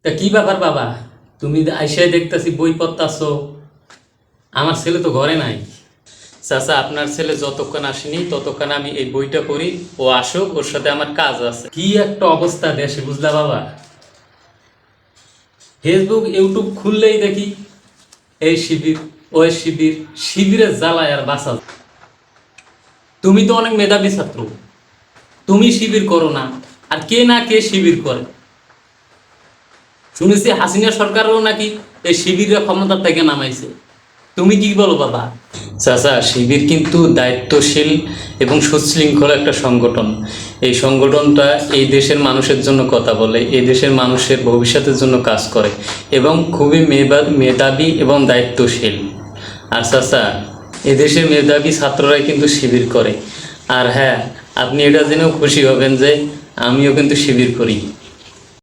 তা কি ব্যাপার বাবা, তুমি আইসাই দেখতেছি বই পড়তাছো। আমার ছেলে তো ঘরে নাই। চাচা, আপনার ছেলে যতক্ষণ আসেনি ততক্ষণ আমি এই বইটা পড়ি। ও আসুক, ওর সাথে আমার কাজ আছে। কি একটা অবস্থা দেশে, বুঝলা বাবা? ফেসবুক ইউটিউব খুললেই দেখি এই শিবির, ওই শিবির, শিবিরের জ্বালায় আর বাঁচা। তুমি তো অনেক মেধাবী ছাত্র, তুমি শিবির করো না? আর কে না কে শিবির করে। শুনেছি হাসিনা সরকারও নাকি এই শিবিরের ক্ষমতা থেকে নামাইছে। তুমি কি বলো বাবা? চাচা, শিবির কিন্তু দায়িত্বশীল এবং সুশৃঙ্খল একটা সংগঠন। এই সংগঠনটা এই দেশের মানুষের জন্য কথা বলে, এই দেশের মানুষের ভবিষ্যতের জন্য কাজ করে এবং খুবই মেধাবী এবং দায়িত্বশীল। আর চাচা, এদেশের মেধাবী ছাত্ররাই কিন্তু শিবির করে। আর হ্যাঁ, আপনি এটা জেনেও খুশি হবেন যে আমিও কিন্তু শিবির করি।